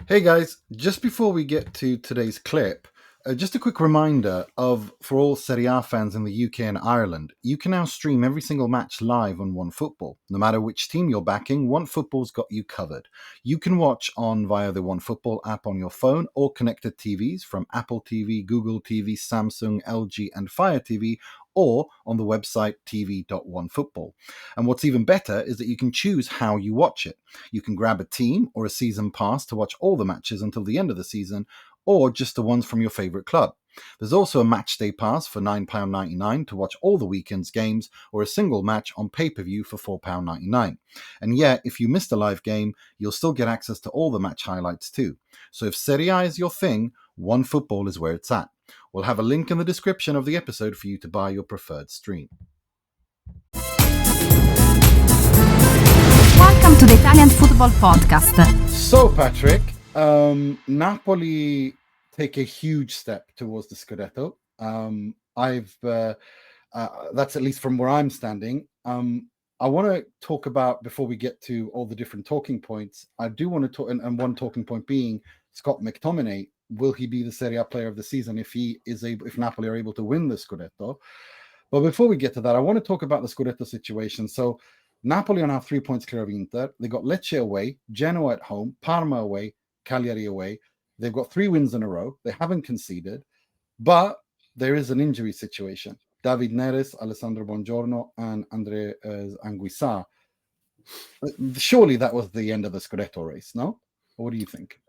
Hey guys, just before we get to today's clip, just a quick reminder for all Serie A fans in the UK and Ireland, you can now stream every single match live on OneFootball. No matter which team you're backing, OneFootball's got you covered. You can watch via the OneFootball app on your phone or connected TVs from Apple TV, Google TV, Samsung, LG, and Fire TV, or on the website tv.onefootball. And what's even better is that you can choose how you watch it. You can grab a team or a season pass to watch all the matches until the end of the season, or just the ones from your favourite club. There's also a match day pass for £9.99 to watch all the weekend's games, or a single match on pay-per-view for £4.99. And yeah, if you missed a live game, you'll still get access to all the match highlights too. So if Serie A is your thing, OneFootball is where it's at. We'll have a link in the description of the episode for you to buy your preferred stream. Welcome to the Italian Football Podcast. So, Patrick, Napoli take a huge step towards the Scudetto. That's at least from where I'm standing. I want to talk about, before we get to all the different talking points, I do want to talk, and one talking point being Scott McTominay. Will he be the Serie A player of the season if Napoli are able to win the Scudetto? But before we get to that, I want to talk about the Scudetto situation. So Napoli are now 3 points clear of Inter. They got Lecce away, Genoa at home, Parma away, Cagliari away. They've got 3 wins in a row. They haven't conceded, but there is an injury situation. David Neres, Alessandro Buongiorno, and Andre Anguissa. Surely that was the end of the Scudetto race, no? Or what do you think?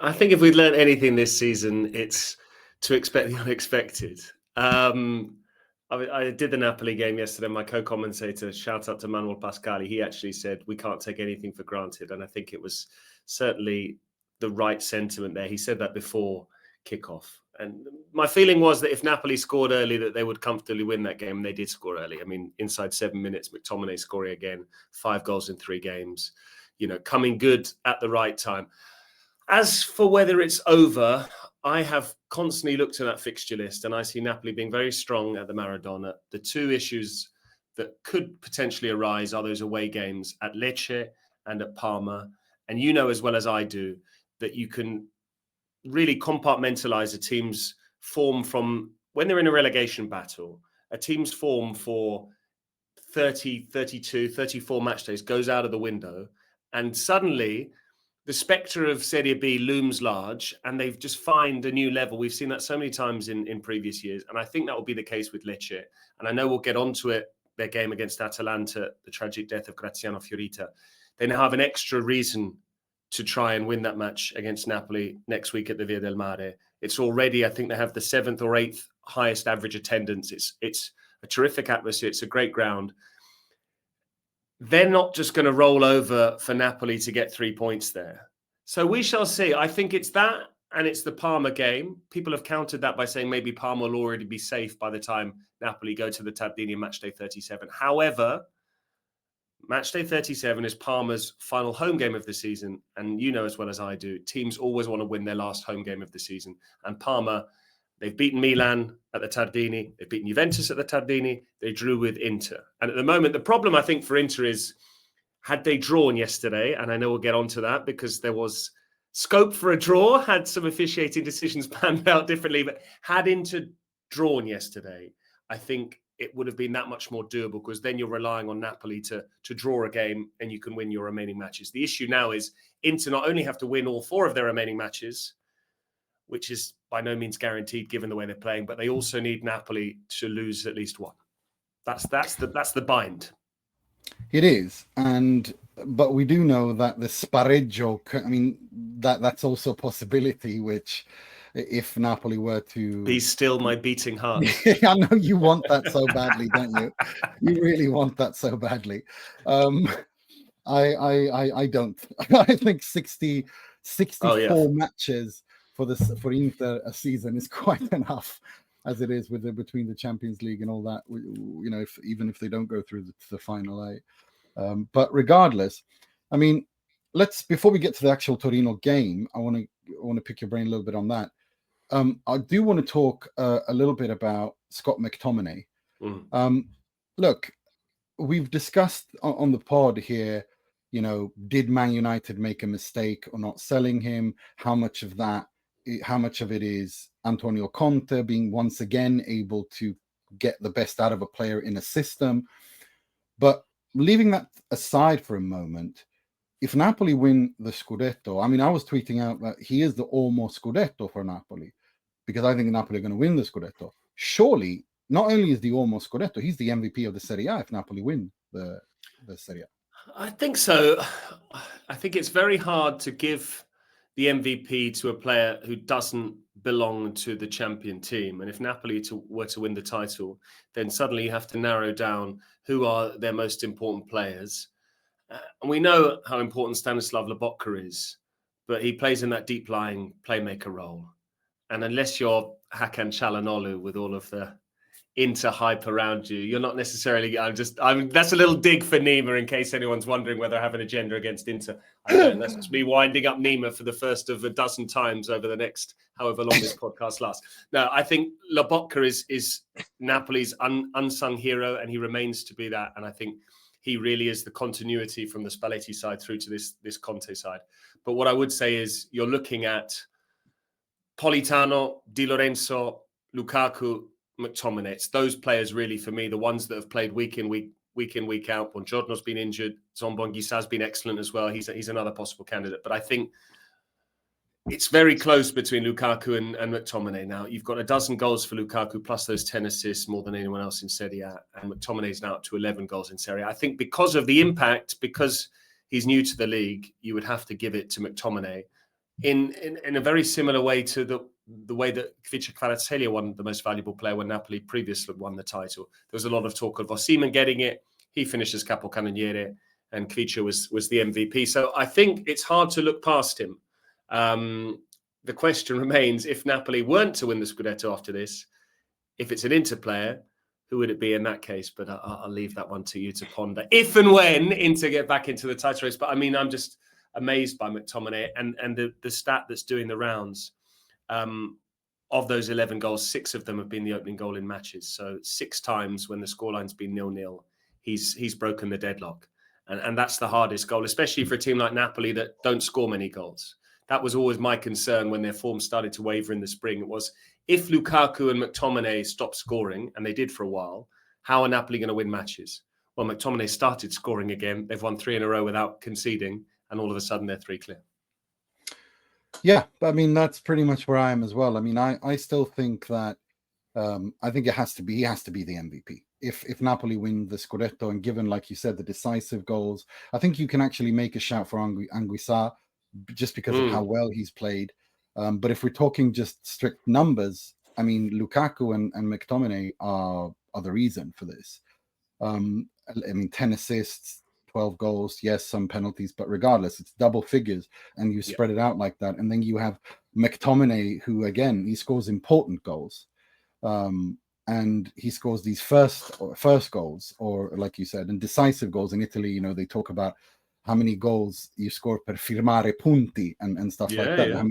I think if we'd learned anything this season, it's to expect the unexpected. I did the Napoli game yesterday. My co-commentator, shout out to Manuel Pascali, he actually said, we can't take anything for granted. And I think it was certainly the right sentiment there. He said that before kickoff. And my feeling was that if Napoli scored early, that they would comfortably win that game. And they did score early. I mean, inside 7 minutes, McTominay scoring again, 5 goals in 3 games, coming good at the right time. As for whether it's over, I have constantly looked at that fixture list and I see Napoli being very strong at the Maradona. The 2 issues that could potentially arise are those away games at Lecce and at Parma. And you know as well as I do that you can really compartmentalize a team's form from when they're in a relegation battle. A team's form for 30, 32, 34 match days goes out of the window, and suddenly the spectre of Serie B looms large and they've just found a new level. We've seen that so many times in previous years. And I think that will be the case with Lecce. And I know we'll get onto it, their game against Atalanta, the tragic death of Graziano Fiorita. They now have an extra reason to try and win that match against Napoli next week at the Via del Mare. It's already, I think they have the 7th or 8th highest average attendance. It's a terrific atmosphere. It's a great ground. They're not just going to roll over for Napoli to get 3 points there. So we shall see. I think it's that, and it's the Parma game. People have countered that by saying maybe Parma will already be safe by the time Napoli go to the Tardini match day 37. However, match day 37 is Parma's final home game of the season. And you know as well as I do, teams always want to win their last home game of the season. And Parma, they've beaten Milan at the Tardini. They've beaten Juventus at the Tardini. They drew with Inter. And at the moment, the problem, I think, for Inter is, had they drawn yesterday, and I know we'll get onto that because there was scope for a draw, had some officiating decisions panned out differently, but had Inter drawn yesterday, I think it would have been that much more doable because then you're relying on Napoli to draw a game and you can win your remaining matches. The issue now is Inter not only have to win all 4 of their remaining matches, which is by no means guaranteed given the way they're playing, but they also need Napoli to lose at least 1. That's the bind. It is, but we do know that the spareggio, I mean, that's also a possibility, which if Napoli were to... Be still my beating heart. I know you want that so badly, don't you? You really want that so badly. I don't. I think 64 matches for Inter a season is quite enough, as it is between the Champions League and all that. Even if they don't go through the final 8. But regardless, I mean, before we get to the actual Torino game, I want to pick your brain a little bit on that. I do want to talk a little bit about Scott McTominay. Look, we've discussed on the pod here did Man United make a mistake or not selling him? How much of it is Antonio Conte being once again able to get the best out of a player in a system? But leaving that aside for a moment, if Napoli win the Scudetto, I was tweeting out that he is the almost Scudetto for Napoli, because I think Napoli are going to win the Scudetto. Surely, not only is the almost Scudetto, he's the MVP of the Serie A if Napoli win the Serie A. I think so. I think it's very hard to give the MVP to a player who doesn't belong to the champion team. And if Napoli were to win the title, then suddenly you have to narrow down who are their most important players. And we know how important Stanislav Lobotka is, but he plays in that deep-lying playmaker role. And unless you're Hakan Çalhanoğlu with all of the Inter hype around you, you're not necessarily. That's a little dig for Nima, in case anyone's wondering whether I have an agenda against Inter. I don't. That's just me winding up Nima for the first of a dozen times over the next however long this podcast lasts. No, I think Lobotka is Napoli's unsung hero, and he remains to be that. And I think he really is the continuity from the Spalletti side through to this Conte side. But what I would say is you're looking at Politano, Di Lorenzo, Lukaku, McTominay. It's those players really for me, the ones that have played week in, week out. Buongiorno's been injured. Zombongisa's been excellent as well. He's another possible candidate. But I think it's very close between Lukaku and McTominay. Now, you've got a dozen goals for Lukaku plus those 10 assists, more than anyone else in Serie A. And McTominay's now up to 11 goals in Serie A. I think because of the impact, because he's new to the league, you would have to give it to McTominay in a very similar way to the way that Kvaratskhelia won the most valuable player when Napoli previously won the title. There was a lot of talk of Osimhen getting it. He finished as capocannoniere, and Kvicha was the MVP. So I think it's hard to look past him. The question remains, if Napoli weren't to win the Scudetto after this, if it's an Inter player, who would it be in that case? But I'll leave that one to you to ponder. If and when Inter get back into the title race. But I'm just amazed by McTominay and the stat that's doing the rounds. Of those 11 goals, 6 of them have been the opening goal in matches. So 6 times when the scoreline's been 0-0, he's broken the deadlock. And that's the hardest goal, especially for a team like Napoli that don't score many goals. That was always my concern when their form started to waver in the spring. It was, if Lukaku and McTominay stopped scoring, and they did for a while, how are Napoli going to win matches? Well, McTominay started scoring again. They've won 3 in a row without conceding, and all of a sudden they're 3 clear. Yeah, that's pretty much where I am as well. I still think that I think he has to be the MVP. If Napoli win the Scudetto, and given, like you said, the decisive goals, I think you can actually make a shout for Anguissa just because of how well he's played. But if we're talking just strict numbers, Lukaku and McTominay are the reason for this. 10 assists, 12 goals, yes, some penalties, but regardless, it's double figures, and you spread it out like that. And then you have McTominay, who, again, he scores important goals. And he scores these first goals, or like you said, and decisive goals. In Italy, they talk about how many goals you score per firmare punti and stuff like that. Yeah.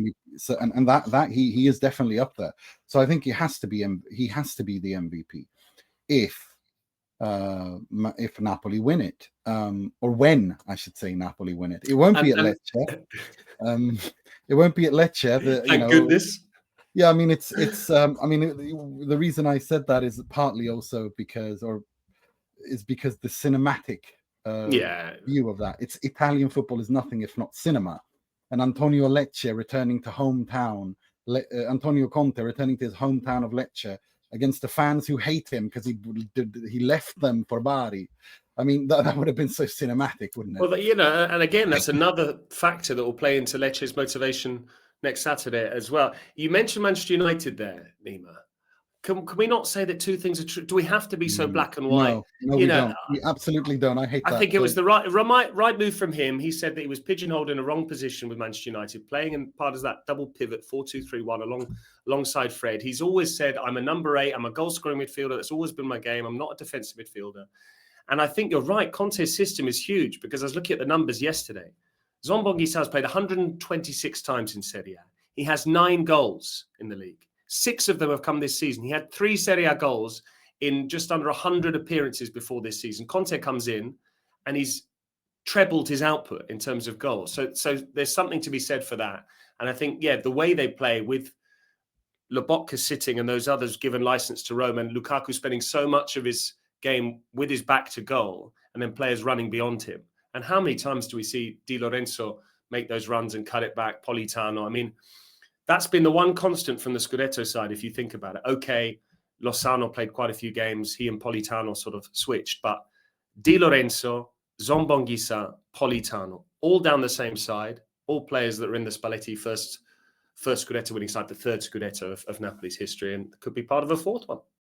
He is definitely up there. So I think he has to be the MVP if Napoli win it, or when, I should say, Napoli win it. It won't be at Lecce. It won't be at Lecce. Thank goodness. Yeah, the reason I said that is partly also because the cinematic view of that. It's Italian football is nothing if not cinema. And Antonio Lecce returning to hometown, Antonio Conte returning to his hometown of Lecce against the fans who hate him because he left them for Bari. That would have been so cinematic, wouldn't it? Well, and again, that's another factor that will play into Lecce's motivation next Saturday as well. You mentioned Manchester United there, Nima. Can we not say that two things are true? Do we have to be so black and white? No, we don't. We absolutely don't. I hate that. I think it was the right move from him. He said that he was pigeonholed in a wrong position with Manchester United, playing in part of that double pivot 4-2-3-1 alongside Fred. He's always said, I'm a number 8. I'm a goal-scoring midfielder. That's always been my game. I'm not a defensive midfielder. And I think you're right. Conte's system is huge, because I was looking at the numbers yesterday. Zombongi has played 126 times in Serie A. He has 9 goals in the league. 6 of them have come this season. He had 3 Serie A goals in just under 100 appearances before this season. Conte comes in and he's trebled his output in terms of goals. So there's something to be said for that. And I think, the way they play with Lobotka sitting and those others given license to roam, and Lukaku spending so much of his game with his back to goal, and then players running beyond him. And how many times do we see Di Lorenzo make those runs and cut it back? Politano. I mean, that's been the one constant from the Scudetto side, if you think about it. Okay, Lozano played quite a few games. He and Politano sort of switched, but Di Lorenzo, Zombonguisa, Politano, all down the same side, all players that are in the Spalletti first Scudetto winning side, the third Scudetto of Napoli's history, and could be part of a fourth one.